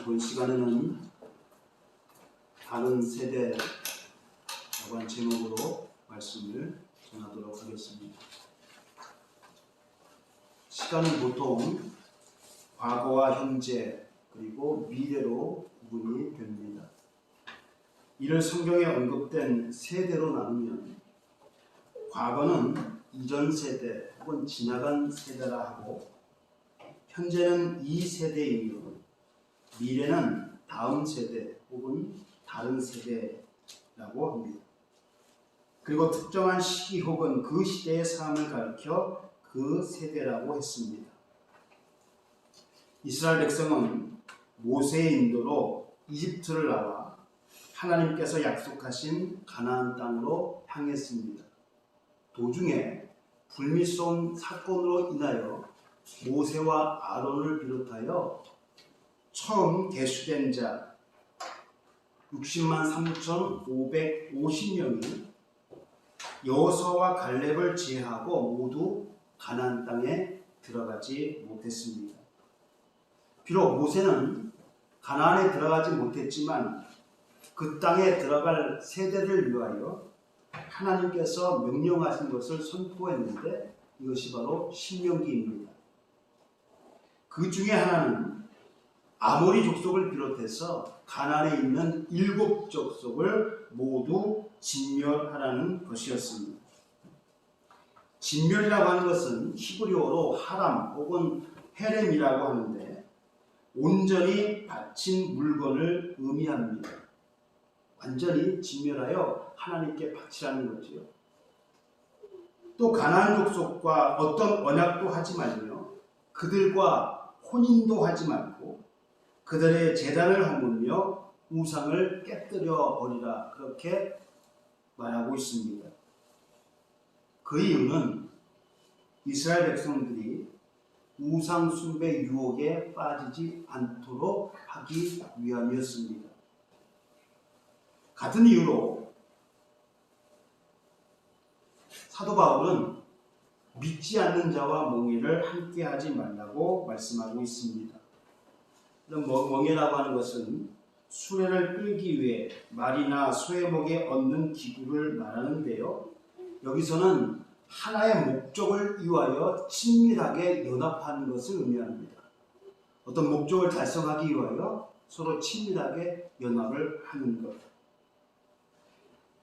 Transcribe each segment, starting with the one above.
이번 시간에는 다른 세대라고 한 제목으로 말씀을 전하도록 하겠습니다. 시간은 보통 과거와 현재 그리고 미래로 구분이 됩니다. 이를 성경에 언급된 세대로 나누면 과거는 이전 세대 혹은 지나간 세대라 하고 현재는 이 세대이며 미래는 다음 세대 혹은 다른 세대라고 합니다. 그리고 특정한 시기 혹은 그 시대의 삶을 가리켜 그 세대라고 했습니다. 이스라엘 백성은 모세의 인도로 이집트를 나와 하나님께서 약속하신 가나안 땅으로 향했습니다. 도중에 불미스러운 사건으로 인하여 모세와 아론을 비롯하여 처음 계수된 자 60만 3,550명이 여호수아와 갈렙을 제하고 모두 가나안 땅에 들어가지 못했습니다. 비록 모세는 가나안에 들어가지 못했지만 그 땅에 들어갈 세대를 위하여 하나님께서 명령하신 것을 선포했는데 이것이 바로 신명기입니다. 그 중에 하나는 아모리 족속을 비롯해서 가나안에 있는 7 족속을 모두 진멸하라는 것이었습니다. 진멸이라고 하는 것은 히브리어로 하람 혹은 헤렘이라고 하는데 온전히 바친 물건을 의미합니다. 완전히 진멸하여 하나님께 바치라는 거지요. 또 가나안 족속과 어떤 언약도 하지 말며 그들과 혼인도 하지 말고 그들의 제단을 허물며 우상을 깨뜨려 버리라 그렇게 말하고 있습니다. 그 이유는 이스라엘 백성들이 우상 숭배 유혹에 빠지지 않도록 하기 위함이었습니다. 같은 이유로 사도 바울은 믿지 않는 자와 멍에를 함께 하지 말라고 말씀하고 있습니다. 멍에라고 하는 것은 수레를 끌기 위해 말이나 소의 목에 얹는 기구를 말하는데요. 여기서는 하나의 목적을 위하여 친밀하게 연합하는 것을 의미합니다. 어떤 목적을 달성하기 위하여 서로 친밀하게 연합을 하는 것.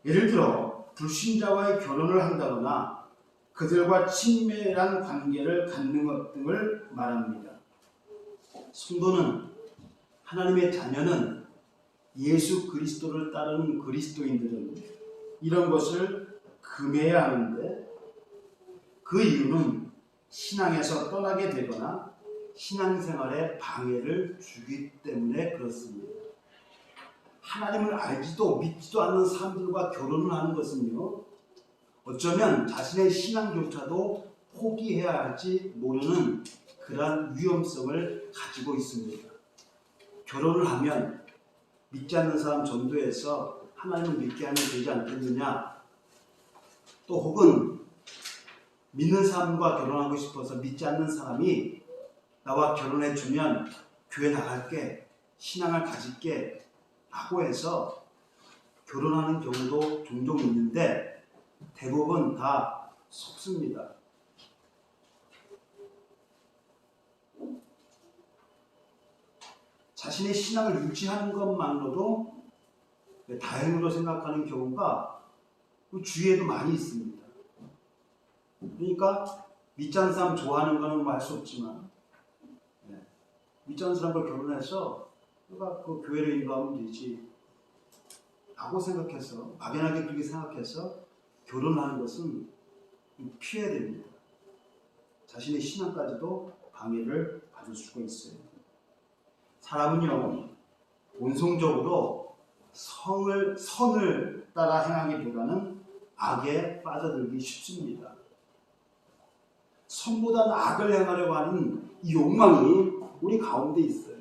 예를 들어 불신자와의 결혼을 한다거나 그들과 친밀한 관계를 갖는 것 등을 말합니다. 성도는 하나님의 자녀는 예수 그리스도를 따르는 그리스도인들은 이런 것을 금해야 하는데 그 이유는 신앙에서 떠나게 되거나 신앙생활에 방해를 주기 때문에 그렇습니다. 하나님을 알지도 믿지도 않는 사람들과 결혼을 하는 것은요, 어쩌면 자신의 신앙조차도 포기해야 할지 모르는 그러한 위험성을 가지고 있습니다. 결혼을 하면 믿지 않는 사람 전도해서 하나님을 믿게 하면 되지 않겠느냐, 또 혹은 믿는 사람과 결혼하고 싶어서 믿지 않는 사람이 나와 결혼해주면 교회 나갈게, 신앙을 가질게 라고 해서 결혼하는 경우도 종종 있는데 대부분 다 속습니다. 자신의 신앙을 유지하는 것만으로도 다행으로 생각하는 경우가 주위에도 많이 있습니다. 그러니까 믿지 않는 사람 좋아하는 거는 할 수 없지만 믿지 않는 사람과 결혼해서 내가 그 교회를 인도하면 되지 라고 생각해서 막연하게 그렇게 생각해서 결혼하는 것은 피해야 됩니다. 자신의 신앙까지도 방해를 받을 수가 있어요. 사람은요, 본성적으로 선을 따라 행하기보다는 악에 빠져들기 쉽습니다. 선보다는 악을 행하려고 하는 이 욕망이 우리 가운데 있어요.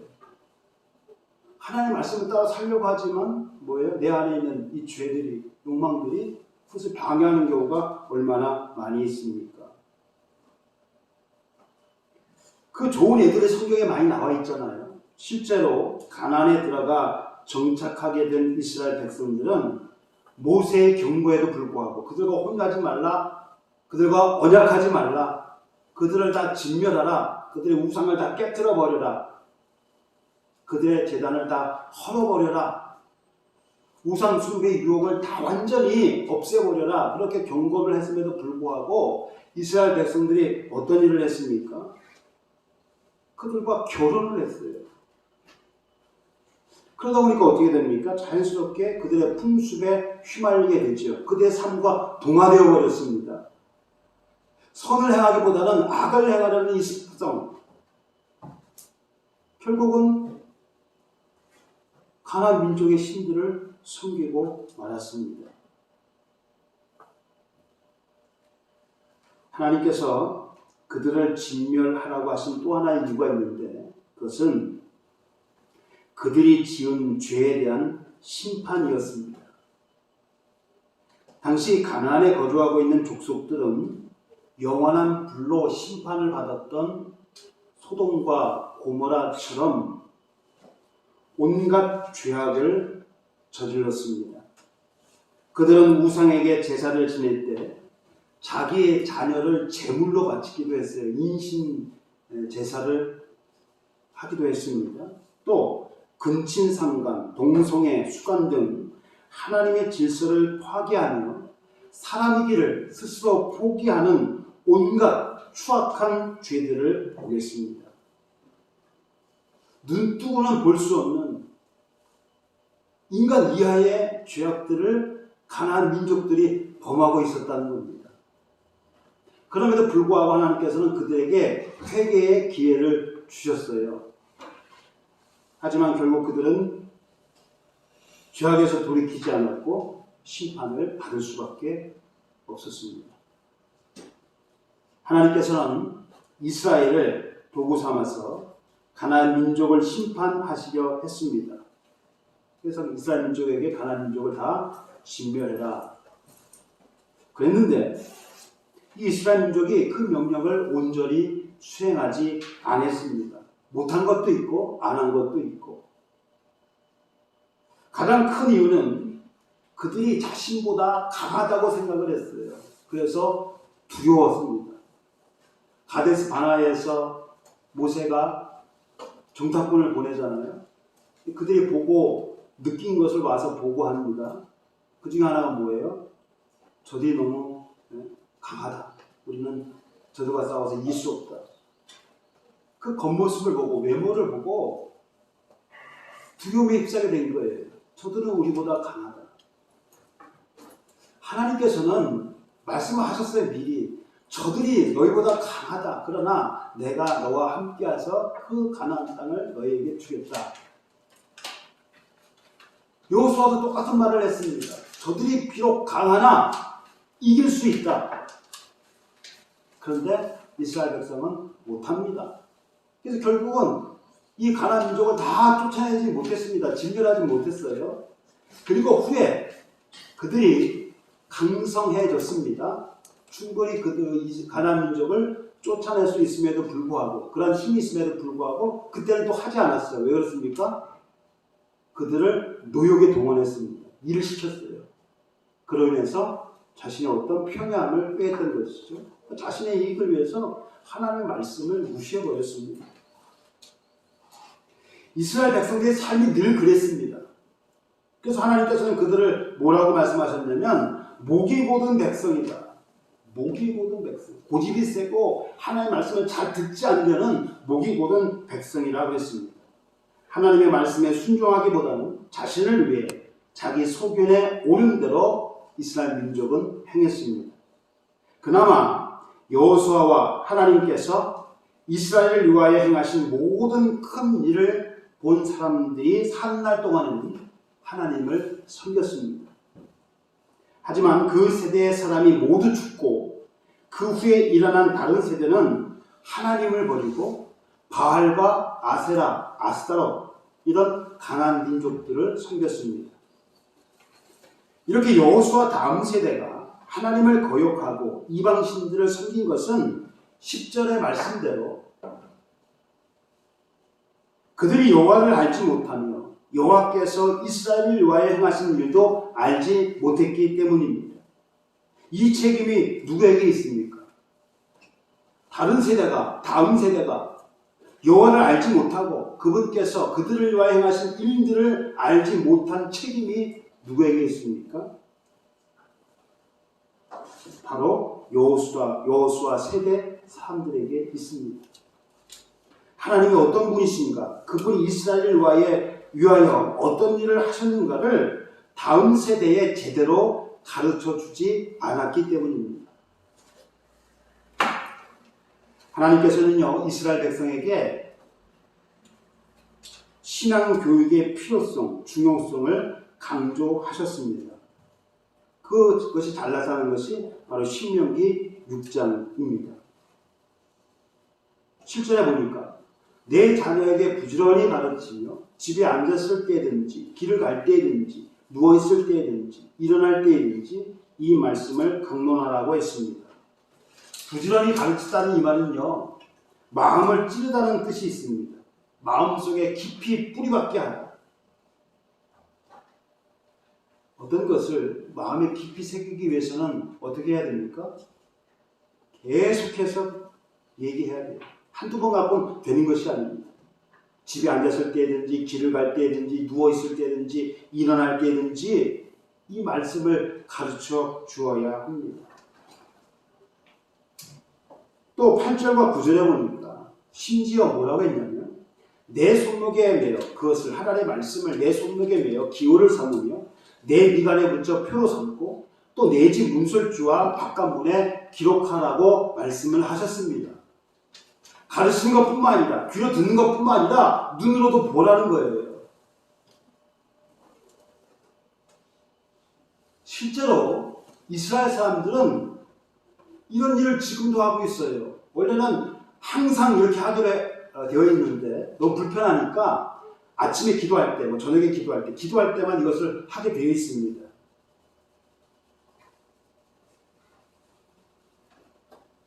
하나님 말씀을 따라 살려고 하지만 내 안에 있는 이 죄들이, 욕망들이 그것을 방해하는 경우가 얼마나 많이 있습니까? 그 좋은 애들이 성경에 많이 나와 있잖아요. 실제로 가나안에 들어가 정착하게 된 이스라엘 백성들은 모세의 경고에도 불구하고 그들과 혼나지 말라, 그들과 언약하지 말라, 그들을 다 진멸하라, 그들의 우상을 다 깨뜨려 버려라, 그들의 제단을 다 헐어버려라, 우상 숭배의 유혹을 다 완전히 없애버려라, 그렇게 경고를 했음에도 불구하고 이스라엘 백성들이 어떤 일을 했습니까? 그들과 결혼을 했어요. 그러다 보니까 어떻게 됩니까? 자연스럽게 그들의 풍습에 휘말리게 되죠. 그들의 삶과 동화되어 버렸습니다. 선을 행하기보다는 악을 행하려는 이 습성, 결국은 가나안 민족의 신들을 섬기고 말았습니다. 하나님께서 그들을 진멸하라고 하신 또 하나의 이유가 있는데, 그것은 그들이 지은 죄에 대한 심판이었습니다. 당시 가나안에 거주하고 있는 족속들은 영원한 불로 심판을 받았던 소돔과 고모라처럼 온갖 죄악을 저질렀습니다. 그들은 우상에게 제사를 지낼 때 자기의 자녀를 제물로 바치기도 했어요. 인신 제사를 하기도 했습니다. 또 근친상간, 동성애, 수간 등 하나님의 질서를 파괴하며 사람이기를 스스로 포기하는 온갖 추악한 죄들을 보겠습니다. 눈뜨고는 볼 수 없는 인간 이하의 죄악들을 가나안 민족들이 범하고 있었다는 겁니다. 그럼에도 불구하고 하나님께서는 그들에게 회개의 기회를 주셨어요. 하지만 결국 그들은 죄악에서 돌이키지 않았고 심판을 받을 수밖에 없었습니다. 하나님께서는 이스라엘을 도구 삼아서 가나안 민족을 심판하시려 했습니다. 그래서 이스라엘 민족에게 가나안 민족을 다 진멸해라 그랬는데, 이 이스라엘 민족이 그 명령을 온전히 수행하지 않았습니다. 못한 것도 있고 안 한 것도 있고, 가장 큰 이유는 그들이 자신보다 강하다고 생각을 했어요. 그래서 두려웠습니다. 가데스 바네아에서 모세가 정탐꾼을 보내잖아요. 그들이 보고 느낀 것을 와서 보고합니다. 그 중에 하나가 뭐예요? 저들이 너무 강하다. 우리는 저들과 싸워서 이길 수 없다. 그 겉모습을 보고, 외모를 보고 두려움에 휩싸게 된 거예요. 저들은 우리보다 강하다. 하나님께서는 말씀하셨어요. 미리. 저들이 너희보다 강하다. 그러나 내가 너와 함께해서 그 가나안 땅을 너희에게 주겠다. 여호수아도 똑같은 말을 했습니다. 저들이 비록 강하나 이길 수 있다. 그런데 이스라엘 백성은 못합니다. 그래서 결국은 이 가나안 민족을 다 쫓아내지 못했습니다. 진멸하지 못했어요. 그리고 후에 그들이 강성해졌습니다. 충분히 이 가나안 민족을 쫓아낼 수 있음에도 불구하고, 그런 힘이 있음에도 불구하고 그때는 또 하지 않았어요. 왜 그렇습니까? 그들을 노역에 동원했습니다. 일을 시켰어요. 그로 인해서 자신의 어떤 평안을 빼앗던 것이죠. 자신의 이익을 위해서 하나님의 말씀을 무시해버렸습니다. 이스라엘 백성들의 삶이 늘 그랬습니다. 그래서 하나님께서는 그들을 뭐라고 말씀하셨냐면 목이 고든 백성이다. 목이 고든 백성. 고집이 세고 하나님의 말씀을 잘 듣지 않으면 목이 고든 백성이라고 했습니다. 하나님의 말씀에 순종하기보다는 자신을 위해 자기 소견에 옳은 대로 이스라엘 민족은 행했습니다. 그나마 여호수아와 하나님께서 이스라엘을 위하여 행하신 모든 큰 일을 본 사람들이 사는 날 동안에는 하나님을 섬겼습니다. 하지만 그 세대의 사람이 모두 죽고 그 후에 일어난 다른 세대는 하나님을 버리고 바알과 아세라, 아스타롯 이런 가나안 민족들을 섬겼습니다. 이렇게 여호수아 다음 세대가 하나님을 거역하고 이방신들을 섬긴 것은 10절의 말씀대로 그들이 여호와를 알지 못하며 여호와께서 이스라엘을 위하여 행하신 일도 알지 못했기 때문입니다. 이 책임이 누구에게 있습니까? 다른 세대가, 다음 세대가 여호와를 알지 못하고 그분께서 그들을 위하여 행하신 일들을 알지 못한 책임이 누구에게 있습니까? 바로 여호수아 세대 사람들에게 있습니다. 하나님이 어떤 분이신가, 그분이 이스라엘을 위하여 어떤 일을 하셨는가를 다음 세대에 제대로 가르쳐 주지 않았기 때문입니다. 하나님께서는요, 이스라엘 백성에게 신앙 교육의 필요성, 중요성을 강조하셨습니다. 그것이 잘나타난 것이 바로 신명기 6장입니다. 7절에 보니까 내 자녀에게 부지런히 가르치며 집에 앉았을 때든지 길을 갈 때든지 누워있을 때든지 일어날 때든지 이 말씀을 강론하라고 했습니다. 부지런히 가르치다는 이 말은요, 마음을 찌르다는 뜻이 있습니다. 마음속에 깊이 뿌리박게 하다. 어떤 것을 마음에 깊이 새기기 위해서는 어떻게 해야 됩니까? 계속해서 얘기해야 돼요. 한두 번 갖고는 되는 것이 아닙니다. 집에 앉았을 때든지 길을 갈 때든지 누워있을 때든지 일어날 때든지 이 말씀을 가르쳐 주어야 합니다. 또 8절과 9절에 보니까 심지어 뭐라고 했냐면 내 손목에 매어, 그것을 하나님의 말씀을 내 손목에 매어 기호를 삼으며 내 미간에 붙여 표로 삼고 또 내 집 문설주와 바깥문에 기록하라고 말씀을 하셨습니다. 가르치는 것뿐만 아니라 귀로 듣는 것뿐만 아니라 눈으로도 보라는 거예요. 실제로 이스라엘 사람들은 이런 일을 지금도 하고 있어요. 원래는 항상 이렇게 하기로 되어 있는데 너무 불편하니까 아침에 기도할 때, 저녁에 기도할 때만 이것을 하게 되어 있습니다.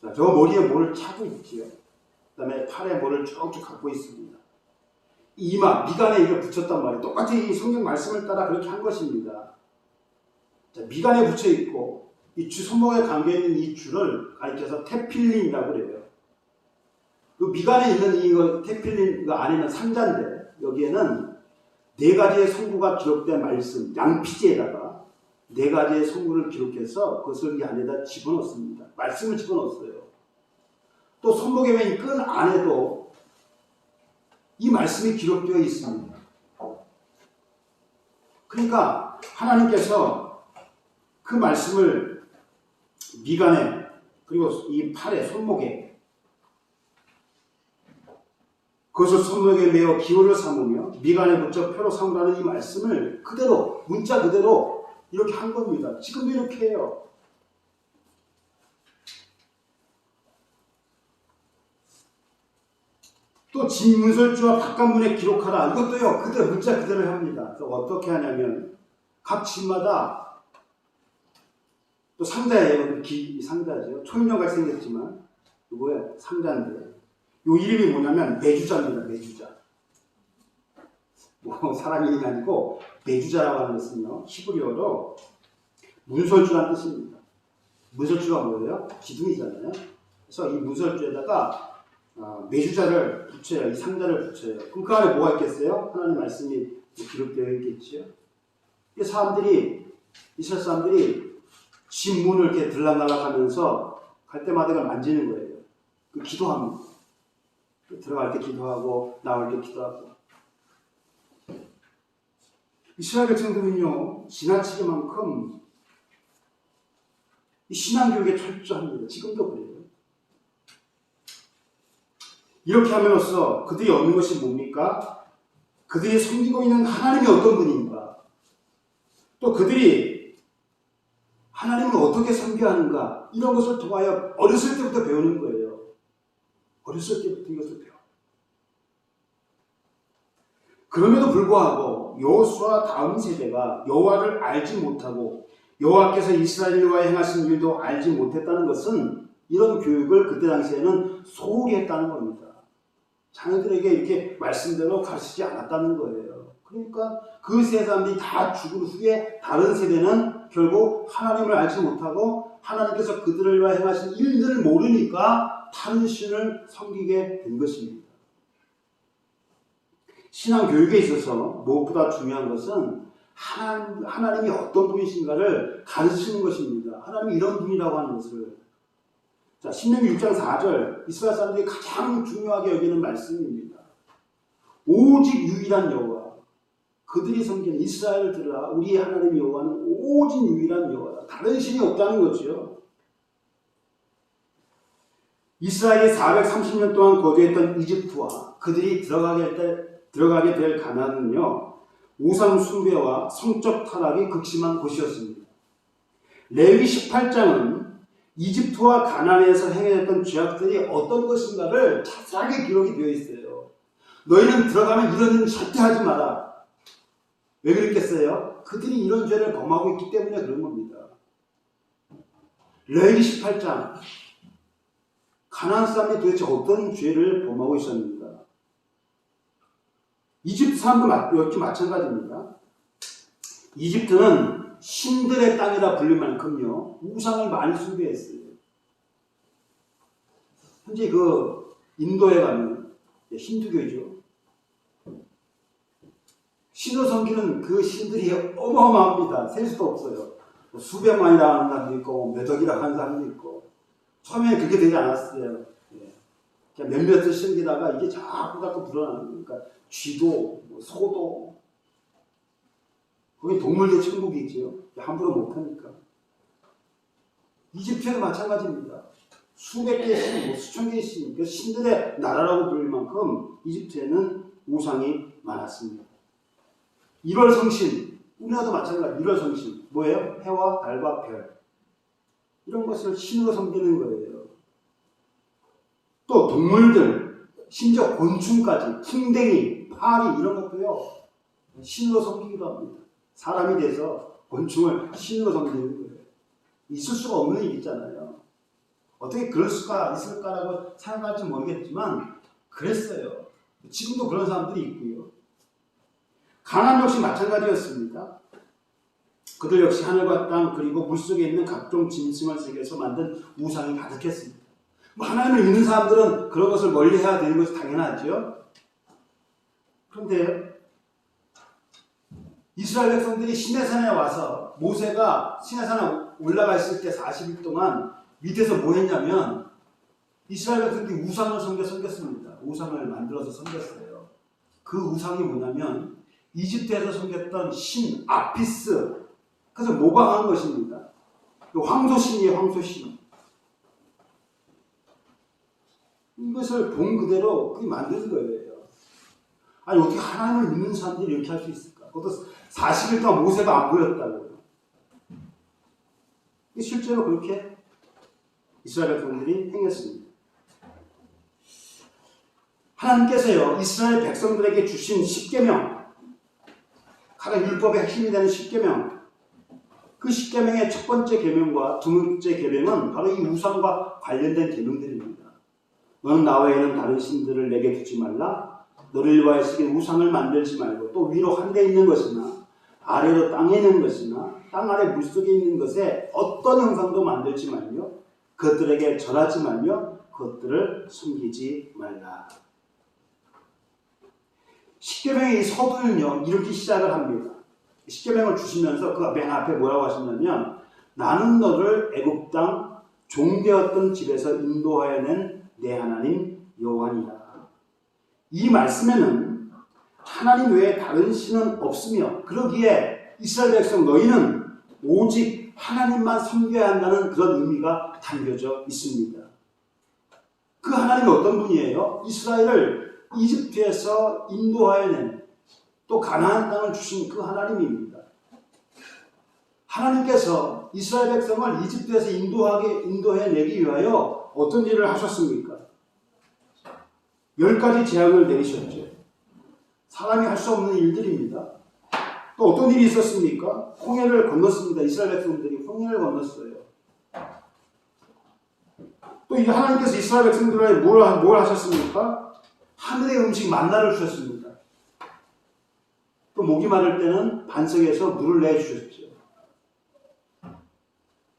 자, 저 머리에 뭐를 차고 있지요. 그 다음에 팔에 뭐를 쭉쭉 갖고 있습니다. 이마, 미간에 이걸 붙였단 말이에요. 똑같이 이 성경 말씀을 따라 그렇게 한 것입니다. 자, 미간에 붙여 있고 이 손목에 감겨 있는 이 줄을 가리켜서 테필린이라고 그래요. 그 미간에 있는 이 테필린 그 안에는 상자인데 여기에는 네 가지의 성구가 기록된 말씀, 양피지에다가 네 가지의 성구를 기록해서 그것을 이 안에다 집어넣습니다. 말씀을 집어넣었어요. 또 손목에 맨 끈 안에도 이 말씀이 기록되어 있습니다. 그러니까 하나님께서 그 말씀을 미간에 그리고 이 팔에 손목에 그것을 손목에 매어 기호를 삼으며 미간에 붙여 표로 삼으라는 이 말씀을 그대로 문자 그대로 이렇게 한 겁니다. 지금도 이렇게 해요. 또 집 문설주와 바깥문에 기록하라. 이것도요, 그대로 문자 그대로 합니다. 그래서 어떻게 하냐면 각 집마다 또 상자예요. 상자죠. 초인종같이 생겼지만 이거에 상자인데 요 이름이 뭐냐면 매주자입니다. 매주자. 뭐 사람 이름이 아니고 매주자라고 하는 것은요, 히브리어로 문설주라는 뜻입니다. 문설주가 뭐예요? 기둥이잖아요. 그래서 이 문설주에다가 매주자를 붙여요. 이 상자를 붙여요. 그럼 그 안에 뭐가 있겠어요? 하나님의 말씀이 기록되어 있겠죠. 이스라엘 사람들이 집 문을 이렇게 들락날락 하면서 갈 때마다 만지는 거예요. 기도합니다. 들어갈 때 기도하고 나올 때 기도하고. 이스라엘 백성들은요, 지나치게만큼 이 신앙교육에 철저합니다. 지금도 그래요. 이렇게 함으로써 그들이 얻는 것이 뭡니까? 그들이 섬기고 있는 하나님이 어떤 분인가? 또 그들이 하나님을 어떻게 섬겨야 하는가? 이런 것을 통하여 어렸을 때부터 배우는 거예요. 어렸을 때부터 이것을 배워. 그럼에도 불구하고 여호수아 다음 세대가 여호와를 알지 못하고 여호와께서 이스라엘과 행하신 일도 알지 못했다는 것은 이런 교육을 그때 당시에는 소홀히 했다는 겁니다. 자녀들에게 이렇게 말씀대로 가르치지 않았다는 거예요. 그러니까 그 세 사람들이 다 죽은 후에 다른 세대는 결국 하나님을 알지 못하고 하나님께서 그들을 위하여 행하신 일들을 모르니까 다른 신을 섬기게 된 것입니다. 신앙 교육에 있어서 무엇보다 중요한 것은 하나님이 어떤 분이신가를 가르치는 것입니다. 하나님이 이런 분이라고 하는 것을. 자, 신명기 6장 4절 이스라엘 사람들이 가장 중요하게 여기는 말씀입니다. 오직 유일한 여호와 그들이 섬기는 이스라엘을 들으라. 우리의 하나님 여호와는 오직 유일한 여호와다. 다른 신이 없다는 거죠. 이스라엘이 430년 동안 거주했던 이집트와 그들이 들어가게 될 가나안은요, 우상 숭배와 성적 타락이 극심한 곳이었습니다. 레위 18장은 이집트와 가나안에서 행해졌던 죄악들이 어떤 것인가를 자세하게 기록이 되어 있어요. 너희는 들어가면 이런 일 절대 하지 마라. 왜 그랬겠어요? 그들이 이런 죄를 범하고 있기 때문에 그런 겁니다. 레위 18장 가나안 사람이 도대체 어떤 죄를 범하고 있었는가? 이집트 사람도 역시 마찬가지입니다. 이집트는 신들의 땅이라 불릴 만큼요 우상을 많이 숭배했어요. 현재 그 인도에 가면 힌두교죠. 신을 섬기는 그 신들이 어마어마합니다. 셀 수도 없어요. 수백만이라고 하는 사람도 있고 몇 억이라고 하는 사람도 있고. 처음에는 그렇게 되지 않았어요. 그냥 몇몇을 섬기다가 이게 자꾸 불어나는 거니까 쥐도 소도 거기 동물들 천국이지요. 함부로 못하니까. 이집트도 마찬가지입니다. 수백 개의 신, 수천 개의 신, 그 신들의 나라라고 부를 만큼 이집트에는 우상이 많았습니다. 1월 성신, 우리나라도 마찬가지. 1월 성신 뭐예요? 해와 달과 별 이런 것을 신으로 섬기는 거예요. 또 동물들, 심지어 곤충까지 풍뎅이, 파리 이런 것도요 신으로 섬기기도 합니다. 사람이 돼서 곤충을 신으로 섬기는 거예요. 있을 수가 없는 일 있잖아요. 어떻게 그럴 수가 있을까라고 생각할지 모르겠지만 그랬어요. 지금도 그런 사람들이 있고요. 가나안 역시 마찬가지였습니다. 그들 역시 하늘과 땅 그리고 물속에 있는 각종 짐승을 새겨서 만든 우상이 가득했습니다. 하나님을 믿는 사람들은 그런 것을 멀리해야 되는 것이 당연하죠. 그런데 이스라엘 백성들이 시내산에 와서 모세가 시내산에 올라가 있을 때 40일 동안 밑에서 뭐 했냐면 이스라엘 백성들이 우상을 섬겼습니다. 우상을 만들어서 섬겼어요. 그 우상이 뭐냐면 이집트에서 섬겼던 신 아피스, 그래서 모방한 것입니다. 황소신이에요. 황소신. 이것을 본 그대로 그게 만든 거예요. 아니 어떻게 하나님을 믿는 사람들이 이렇게 할 수 있을까? 그것도 40일 동안 모세가 안 보였다고요. 실제로 그렇게 이스라엘 백성들이 행했습니다. 하나님께서요 이스라엘 백성들에게 주신 십계명, 가장 율법의 핵심이 되는 십계명, 그 십계명의 첫 번째 계명과 두 번째 계명은 바로 이 우상과 관련된 계명들입니다. 너는 나 외에는 다른 신들을 내게 두지 말라. 너를 위하여 새긴 우상을 만들지 말고, 또 위로 하늘에 있는 것이나 아래로 땅에 있는 것이나 땅 아래 물속에 있는 것에 어떤 형상도 만들지 말며 그것들에게 절하지 말며 그것들을 섬기지 말라. 십계명의 이 서두는요 이렇게 시작을 합니다. 십계명을 주시면서 그 맨 앞에 뭐라고 하시냐면 나는 너를 애굽 땅 종되었던 집에서 인도하여 낸 내 하나님 여호와니라. 이 말씀에는 하나님 외에 다른 신은 없으며 그러기에 이스라엘 백성 너희는 오직 하나님만 섬겨야 한다는 그런 의미가 담겨져 있습니다. 그 하나님이 어떤 분이에요? 이스라엘을 이집트에서 인도하여 낸 또 가나안 땅을 주신 그 하나님입니다. 하나님께서 이스라엘 백성을 이집트에서 인도해내기 위하여 어떤 일을 하셨습니까? 10가지 재앙을 내리셨죠. 사람이 할 수 없는 일들입니다. 또 어떤 일이 있었습니까? 홍해를 건넜습니다. 이스라엘 백성들이 홍해를 건넜어요. 또 이제 하나님께서 이스라엘 백성들에게 뭘 하셨습니까? 하늘의 음식 만나를 주셨습니다. 또 목이 마를 때는 반석에서 물을 내주셨죠.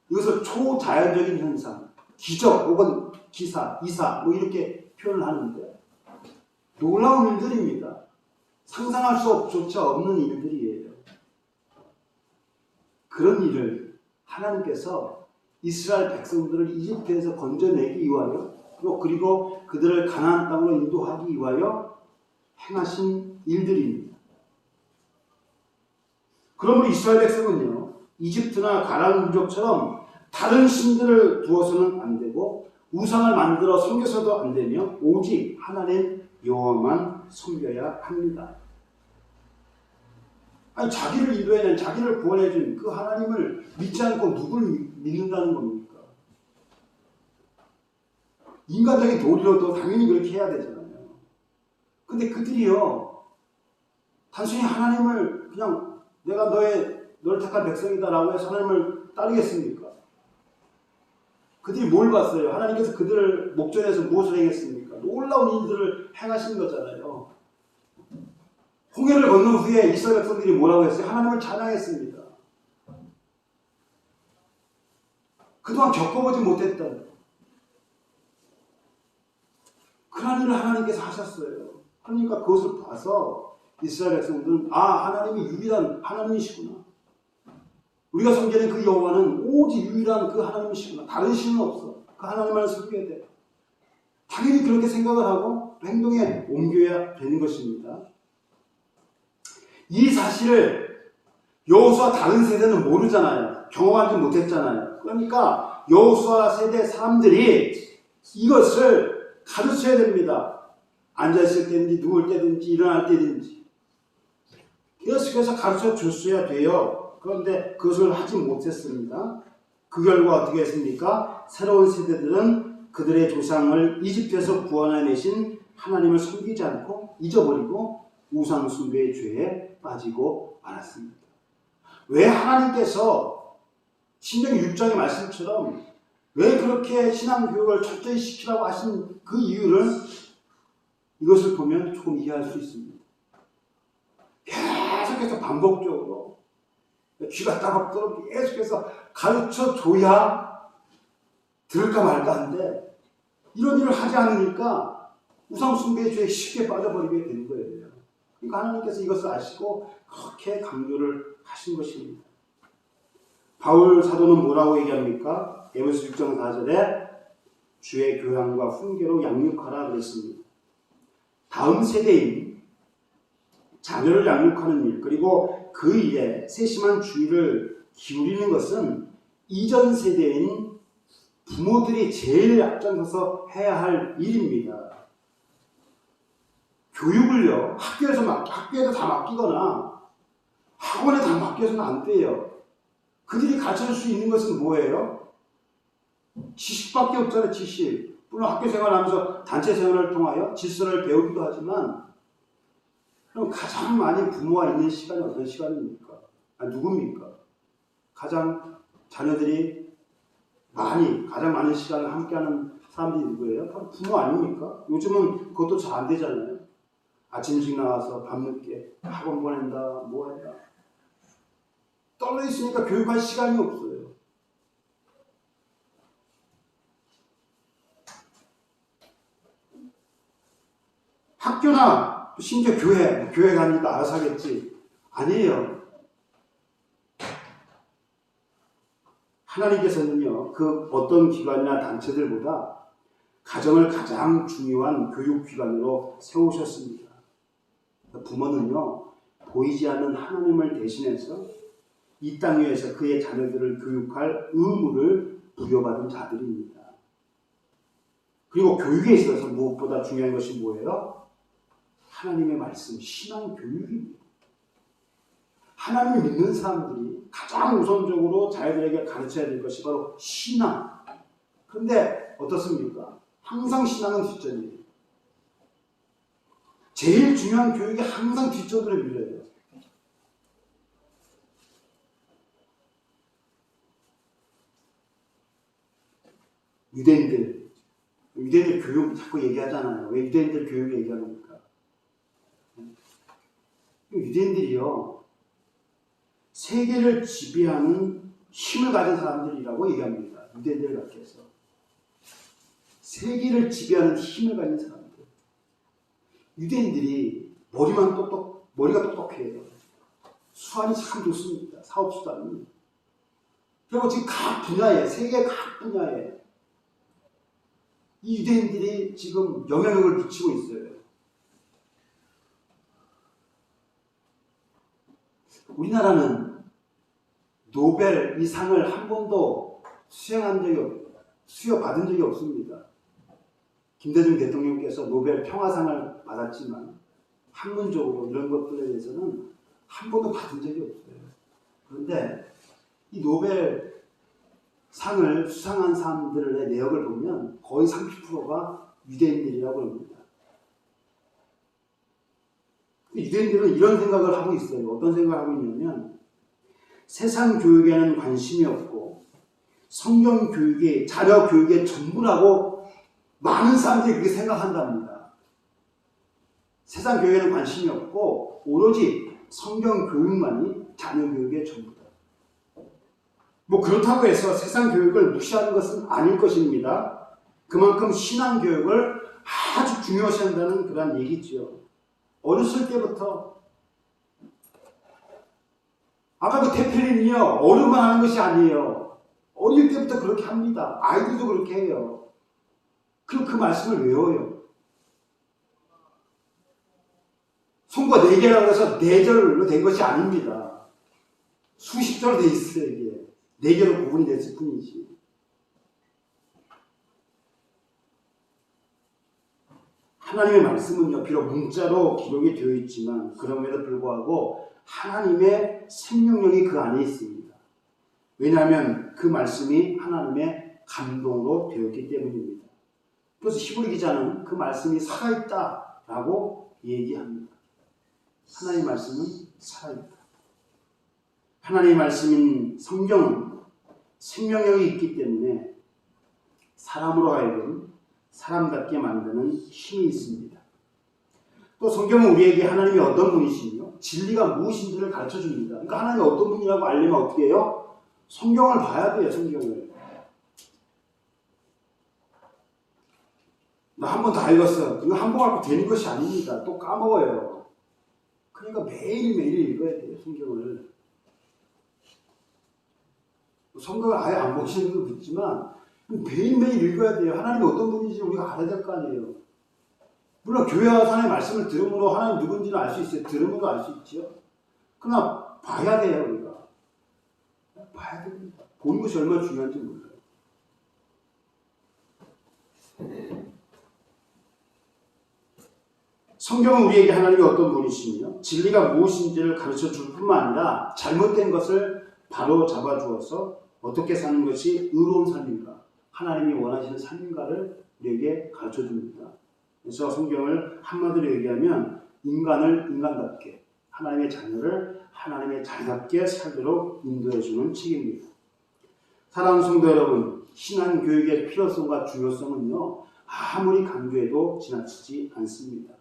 이것을 초자연적인 현상, 기적 혹은 기사, 이사 뭐 이렇게 표현을 하는데 놀라운 일들입니다. 상상할 수조차 없는 일들이에요. 그런 일을 하나님께서 이스라엘 백성들을 이집트에서 건져내기 위하여 그리고 그들을 가나안 땅으로 인도하기 위하여 행하신 일들입니다. 그러므로 이스라엘 백성은요, 이집트나 가나안 민족처럼 다른 신들을 두어서는 안 되고 우상을 만들어 섬겨서도 안 되며 오직 하나님 여호와만 섬겨야 합니다. 아니, 자기를 인도해낸, 자기를 구원해준 그 하나님을 믿지 않고 누굴 믿는다는 겁니까? 인간적인 도리로도 당연히 그렇게 해야 되잖아요. 근데 그들이요, 단순히 하나님을 그냥 내가 너를 택한 백성이다라고 해서 하나님을 따르겠습니까? 그들이 뭘 봤어요? 하나님께서 그들을 목전에서 무엇을 행했습니까? 놀라운 일들을 행하신 거잖아요. 홍해를 건넌 후에 이스라엘 백성들이 뭐라고 했어요? 하나님을 찬양했습니다. 그동안 겪어보지 못했던 그런 일을 하나님께서 하셨어요. 그러니까 그것을 봐서 이스라엘 백성들은 하나님이 유일한 하나님이시구나. 우리가 섬기는 그 여호와는 오직 유일한 그 하나님이시구나. 다른 신은 없어. 그 하나님만을 섬겨야 돼. 당연히 그렇게 생각을 하고 행동에 옮겨야 되는 것입니다. 이 사실을 여호수아 다른 세대는 모르잖아요. 경험하지 못했잖아요. 그러니까 여호수아 세대 사람들이 이것을 가르쳐야 됩니다. 앉아있을 때든지 누울 때든지 일어날 때든지 계속해서 가르쳐 줬어야 돼요. 그런데 그것을 하지 못했습니다. 그 결과 어떻게 했습니까? 새로운 세대들은 그들의 조상을 이집트에서 구원해내신 하나님을 섬기지 않고 잊어버리고 우상 숭배의 죄에 빠지고 말았습니다. 왜 하나님께서 신명기 6장의 말씀처럼 왜 그렇게 신앙교육을 철저히 시키라고 하신 그 이유를 이것을 보면 조금 이해할 수 있습니다. 계속해서 반복적으로 귀가 따갑도록 계속해서 가르쳐줘야 들을까 말까 한데 이런 일을 하지 않으니까 우상숭배의 죄에 쉽게 빠져버리게 되는 거예요. 그러니까 하나님께서 이것을 아시고 그렇게 강조를 하신 것입니다. 바울 사도는 뭐라고 얘기합니까? 에베소 6장 4절에 주의 교양과 훈계로 양육하라 그랬습니다. 다음 세대인 자녀를 양육하는 일 그리고 그 일에 세심한 주의를 기울이는 것은 이전 세대인 부모들이 제일 앞장서서 해야 할 일입니다. 교육을요, 학교에도 다 맡기거나 학원에 다 맡겨서는 안 돼요. 그들이 가르칠 수 있는 것은 뭐예요? 지식밖에 없잖아요, 지식. 물론 학교 생활하면서 단체 생활을 통하여 질서를 배우기도 하지만 그럼 가장 많이 부모와 있는 시간이 어떤 시간입니까? 누굽니까? 가장 자녀들이 가장 많은 시간을 함께하는 사람들이 누구예요? 바로 부모 아닙니까? 요즘은 그것도 잘 안 되잖아요. 아침 일찍 나와서 밤늦게 학원 보낸다, 뭐 한다. 떨려 있으니까 교육할 시간이 없어요. 학교나 심지어 교회 가니까 알아서 하겠지. 아니에요. 하나님께서는요, 그 어떤 기관이나 단체들보다 가정을 가장 중요한 교육기관으로 세우셨습니다. 부모는요, 보이지 않는 하나님을 대신해서 이 땅 위에서 그의 자녀들을 교육할 의무를 부여받은 자들입니다. 그리고 교육에 있어서 무엇보다 중요한 것이 뭐예요? 하나님의 말씀, 신앙 교육입니다. 하나님을 믿는 사람들이 가장 우선적으로 자녀들에게 가르쳐야 될 것이 바로 신앙. 그런데 어떻습니까? 항상 신앙은 뒷전이에요. 제일 중요한 교육이 항상 뒷전으로 밀려요. 유대인들, 유대인들 교육 자꾸 얘기하잖아요. 왜 유대인들 교육 얘기하는 겁니까? 유대인들이요, 세계를 지배하는 힘을 가진 사람들이라고 얘기합니다. 유대인들 밖에서. 세계를 지배하는 힘을 가진 사람들. 유대인들이 머리가 똑똑해요. 수완이 참 좋습니다. 사업 수단이. 그리고 지금 각 분야에, 세계 각 분야에 이 유대인들이 지금 영향력을 미치고 있어요. 우리나라는 노벨 이 상을 한 번도 수여받은 적이 없습니다. 김대중 대통령께서 노벨 평화상을 받았지만 학문적으로 이런 것들에 대해서는 한 번도 받은 적이 없어요. 그런데 이 노벨 상을 수상한 사람들의 내역을 보면 거의 30%가 유대인들이라고 합니다. 유대인들은 이런 생각을 하고 있어요. 어떤 생각을 하고 있냐면 세상 교육에는 관심이 없고 성경 교육이 자녀 교육의 전부라고 많은 사람들이 그렇게 생각한답니다. 세상 교육에는 관심이 없고 오로지 성경 교육만이 자녀 교육의 전부다. 뭐 그렇다고 해서 세상 교육을 무시하는 것은 아닐 것입니다. 그만큼 신앙 교육을 아주 중요시 한다는 그런 얘기죠. 어렸을 때부터 아까 그 대표님이요, 어른만 하는 것이 아니에요. 어릴 때부터 그렇게 합니다. 아이들도 그렇게 해요. 그럼 그 말씀을 외워요. 성구가 4개라고 해서 4절로 된 것이 아닙니다. 수십 절로 돼 있어요. 이게 4개로 구분이 됐을 뿐이지. 하나님의 말씀은요, 비록 문자로 기록이 되어 있지만 그럼에도 불구하고 하나님의 생명력이 그 안에 있습니다. 왜냐하면 그 말씀이 하나님의 감동으로 되었기 때문입니다. 그래서 히브리 기자는 그 말씀이 살아있다라고 얘기합니다. 하나님의 말씀은 살아있다. 하나님의 말씀인 성경은 생명력이 있기 때문에 사람으로 하여금 사람답게 만드는 힘이 있습니다. 또 성경은 우리에게 하나님이 어떤 분이시며 진리가 무엇인지를 가르쳐 줍니다. 그러니까 하나님이 어떤 분이라고 알려면 어떻게 해요? 성경을 봐야 돼요. 성경을. 나 한 번 다 읽었어. 이거 한 번 갖고 되는 것이 아닙니다. 또 까먹어요. 그러니까 매일매일 읽어야 돼요. 성경을. 성경을 아예 안 보시는 분도 있지만 매일매일 읽어야 돼요. 하나님이 어떤 분인지 우리가 알아야 될 거 아니에요. 물론 교회 와서 하나님의 말씀을 들음으로 하나님 누군지는 알 수 있어요. 들음으로 알 수 있죠. 그러나 봐야 돼요. 우리가. 봐야 됩니다. 보는 것이 얼마나 중요한지 몰라요. 성경은 우리에게 하나님이 어떤 분이시며 진리가 무엇인지를 가르쳐 줄 뿐만 아니라 잘못된 것을 바로 잡아 주어서 어떻게 사는 것이 의로운 삶인가, 하나님이 원하시는 삶인가를 우리에게 가르쳐 줍니다. 그래서 성경을 한마디로 얘기하면 인간을 인간답게, 하나님의 자녀를 하나님의 자녀답게 살도록 인도해 주는 책입니다. 사랑하는 성도 여러분, 신앙교육의 필요성과 중요성은요, 아무리 강조해도 지나치지 않습니다.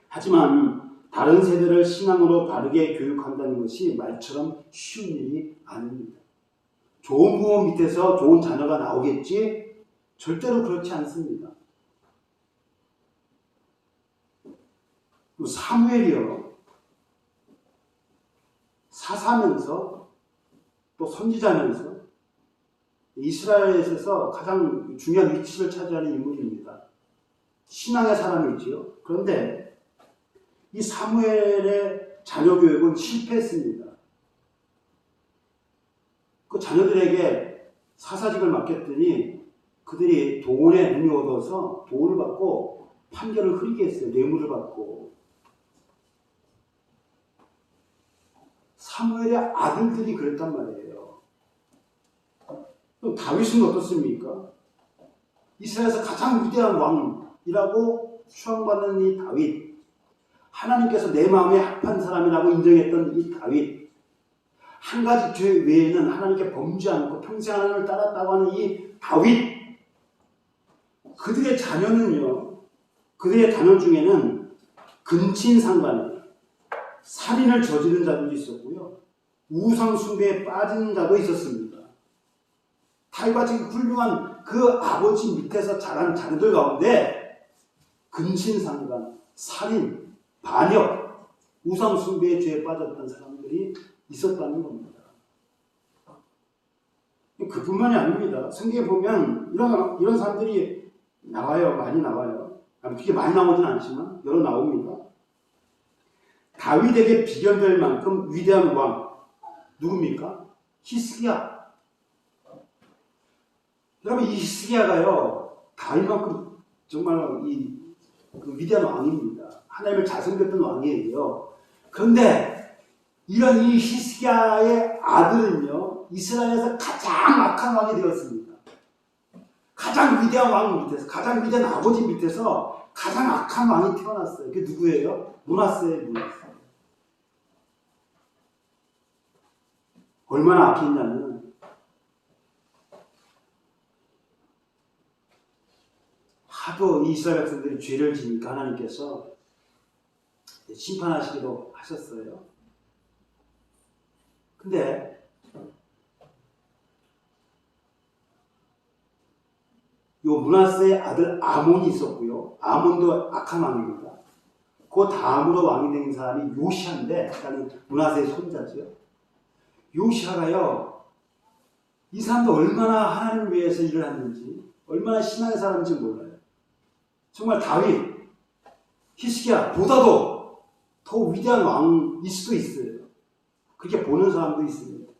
하지만 다른 세대를 신앙으로 바르게 교육한다는 것이 말처럼 쉬운 일이 아닙니다. 좋은 부모 밑에서 좋은 자녀가 나오겠지? 절대로 그렇지 않습니다. 사무엘이요, 사사면서 또 선지자면서 이스라엘에 있어서 가장 중요한 위치를 차지하는 인물입니다. 신앙의 사람이지요. 그런데 이 사무엘의 자녀 교육은 실패했습니다. 그 자녀들에게 사사직을 맡겼더니 그들이 돈에 눈이 어두워서 돈을 받고 판결을 흐리게 했어요. 뇌물을 받고. 사무엘의 아들들이 그랬단 말이에요. 그럼 다윗은 어떻습니까? 이스라엘에서 가장 위대한 왕이라고 추앙받는 이 다윗, 하나님께서 내 마음에 합한 사람이라고 인정했던 이 다윗, 한 가지 죄 외에는 하나님께 범죄 않고 평생 하나님을 따랐다고 하는 이 다윗, 그들의 자녀는요, 그들의 자녀 중에는 근친상간에 살인을 저지른 자들도 있었고요, 우상 숭배에 빠진 자도 있었습니다. 다윗과 같이 훌륭한 그 아버지 밑에서 자란 자녀들 가운데 근친상간, 살인, 반역, 우상 숭배의 죄에 빠졌던 사람들이 있었다는 겁니다. 그뿐만이 아닙니다. 성경에 보면 이런 사람들이 나와요. 많이 나와요. 그렇게 많이 나오진 않지만 여러 나옵니다. 다윗에게 비견될 만큼 위대한 왕 누굽니까? 히스기야. 여러분, 이 히스기야가요, 다윗만큼 정말 그 위대한 왕입니다. 하나님을 잘 섬겼던 왕이에요. 그런데 이런 이 히스기야의 아들은요, 이스라엘에서 가장 악한 왕이 되었습니다. 가장 위대한 왕 밑에서, 가장 위대한 아버지 밑에서 가장 악한 왕이 태어났어요. 그게 누구예요? 므낫세예요. 얼마나 악했냐면, 하도 이스라엘 백성들이 죄를 지니까 하나님께서 심판하시기로 하셨어요. 근데 요 므낫세의 아들 아몬이 있었고요. 아몬도 악한 왕입니다. 그 다음으로 왕이 된 사람이 요시아인데, 그러니까 므낫세의 손자죠. 요시아가요, 이 사람도 얼마나 하나님을 위해서 일을 했는지, 얼마나 신앙의 사람인지 몰라요. 정말 다윗, 히스기야보다도 더 위대한 왕일 수도 있어요. 그렇게 보는 사람도 있습니다.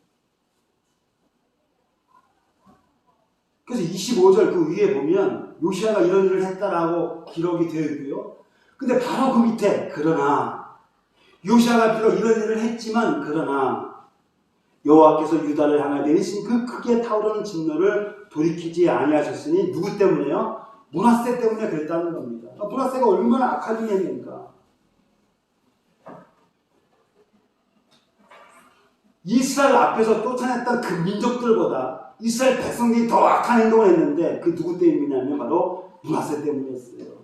그래서 25절 그 위에 보면 요시아가 이런 일을 했다라고 기록이 되어 있고요. 근데 바로 그 밑에, 그러나 요시아가 비록 이런 일을 했지만 그러나 여호와께서 유다를 향하여 내리신 그 크게 타오르는 진노를 돌이키지 아니하셨으니 누구 때문에요? 므낫세 때문에 그랬다는 겁니다. 므낫세가 얼마나 악한 일입니까? 이스라엘 앞에서 쫓아냈던 그 민족들보다 이스라엘 백성들이 더 악한 행동을 했는데 그 누구 때문이냐면 바로 므낫세 때문이었어요.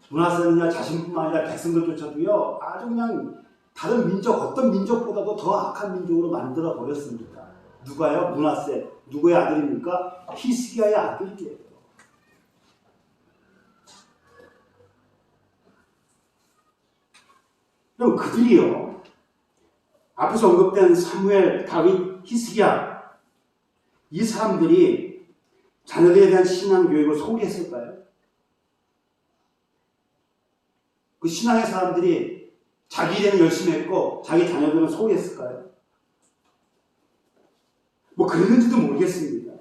므낫세는 자신뿐만 아니라 백성들조차도요, 아주 그냥 다른 민족, 어떤 민족보다도 더 악한 민족으로 만들어 버렸습니다. 누가요? 므낫세. 누구의 아들입니까? 히스기야의 아들이에요. 그럼 그들이요, 앞에서 언급된 사무엘, 다윗, 히스기야, 이 사람들이 자녀들에 대한 신앙교육을 소홀히 했을까요? 그 신앙의 사람들이 자기 일에는 열심히 했고 자기 자녀들은 소홀히 했을까요? 뭐 그랬는지도 모르겠습니다.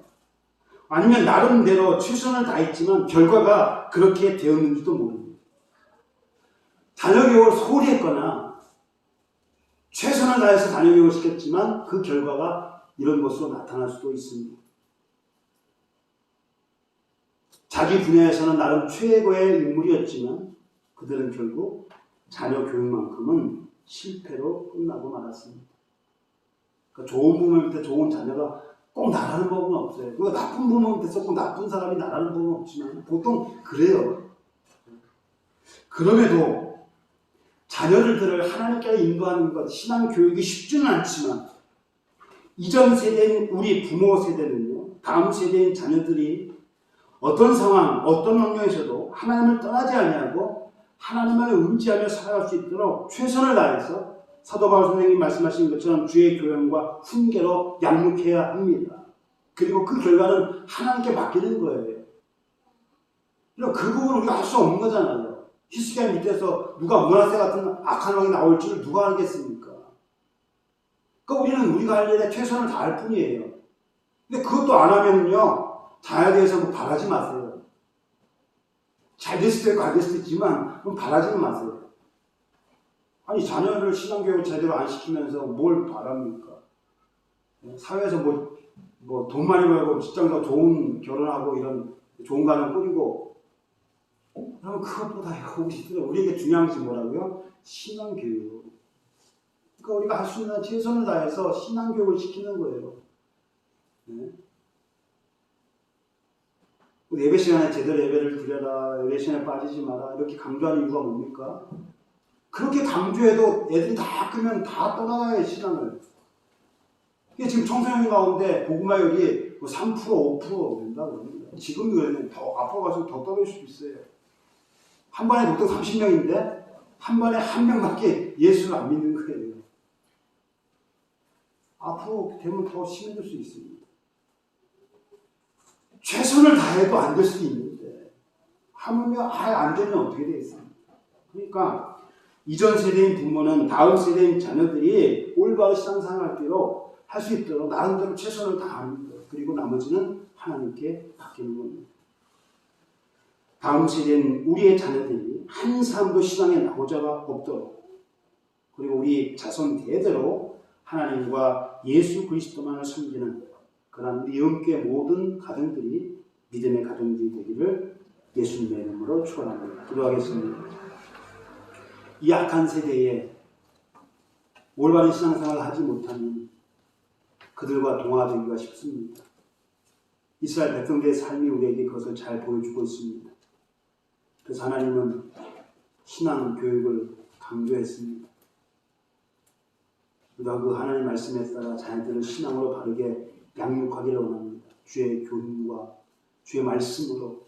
아니면 나름대로 최선을 다했지만 결과가 그렇게 되었는지도 모릅니다. 자녀 교육을 소홀히 했거나 최선을 다해서 자녀 교육을 시켰지만 그 결과가 이런 것으로 나타날 수도 있습니다. 자기 분야에서는 나름 최고의 인물이었지만 그들은 결국 자녀 교육만큼은 실패로 끝나고 말았습니다. 그러니까 좋은 부모 밑에 좋은 자녀가 꼭 나라는 법은 없어요. 그리고 나쁜 부모 밑에서 꼭 나쁜 사람이 나라는 법은 없지만 보통 그래요. 그럼에도 자녀들을 하나님께 인도하는 것, 신앙 교육이 쉽지는 않지만 이전 세대인 우리 부모 세대는요, 다음 세대인 자녀들이 어떤 상황, 어떤 환경에서도 하나님을 떠나지 아니하고 하나님을 의지하며 살아갈 수 있도록 최선을 다해서 사도 바울 선생님이 말씀하신 것처럼 주의 교훈과 훈계로 양육해야 합니다. 그리고 그 결과는 하나님께 맡기는 거예요. 그 부분은 우리가 할 수 없는 거잖아요. 히스기야 밑에서 누가 므낫세 같은 악한 왕이 나올 줄 누가 알겠습니까? 그러니까 우리가 할 일에 최선을 다할 뿐이에요. 근데 그것도 안 하면요, 자녀에 대해서 뭐 바라지 마세요. 잘 될 수도 있고 안 될 수도 있지만 바라지는 마세요. 아니, 자녀를 신앙교육을 제대로 안 시키면서 뭘 바랍니까? 사회에서 뭐 돈 많이 벌고 직장에서 좋은 결혼하고 이런 좋은 가정 꾸리고, 그러면 그것보다 우리에게 중요한 것이 뭐라고요? 신앙교육. 그러니까 우리가 할 수 있는 최선을 다해서 신앙교육을 시키는 거예요. 네? 예배 시간에 제대로 예배를 드려라, 예배 시간에 빠지지 마라 이렇게 강조하는 이유가 뭡니까? 그렇게 강조해도 애들이 다 크면 다 떠나가요, 신앙을. 이게 지금 청소년 가운데 복음화율이 3%, 5% 된다고 그럽니다. 지금 그러면 더 앞으로 가서 더 떨어질 수도 있어요. 한 반에 보통 30명인데 한 반에 한 명밖에 예수를 안 믿는 거예요. 앞으로 되면 더 심해질 수 있습니다. 최선을 다해도 안 될 수도 있는데 하물며 아예 안 되면 어떻게 되겠습니까? 그러니까 이전 세대인 부모는 다음 세대인 자녀들이 올바른 신앙생활을 할 수 있도록 나름대로 최선을 다하는 것, 그리고 나머지는 하나님께 맡기는 겁니다. 다음 세대인 우리의 자녀들이 한 사람도 신앙에 나오자가 없도록, 그리고 우리 자손 대대로 하나님과 예수 그리스도만을 섬기는 그런 우리 영계 모든 가정들이 믿음의 가정들이 되기를 예수님의 이름으로 축원합니다. 기도하겠습니다. 이 악한 세대에 올바른 신앙생활을 하지 못하는 그들과 동화되기가 쉽습니다. 이스라엘 백성들의 삶이 우리에게 그것을 잘 보여주고 있습니다. 그래서 하나님은 신앙 교육을 강조했습니다. 우리가 그 하나님 말씀에 따라 자녀들을 신앙으로 바르게 양육하기를 원합니다. 주의 교훈과 주의 말씀으로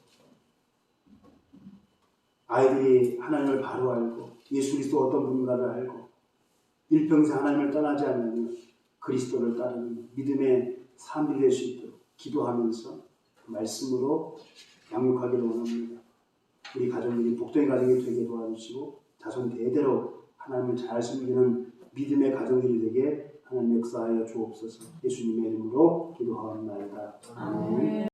아이들이 하나님을 바로 알고 예수 그리스도 어떤 분인가를 알고 일평생 하나님을 떠나지 않으며 그리스도를 따르는 믿음의 삶이 될 수 있도록 기도하면서 그 말씀으로 양육하기를 원합니다. 우리 가정들이 복된 가정이 되게 도와주시고 자손 대대로 하나님을 잘 섬기는 믿음의 가정들이 되게 하나님 역사하여 주옵소서. 예수님의 이름으로 기도하옵나이다. 아멘.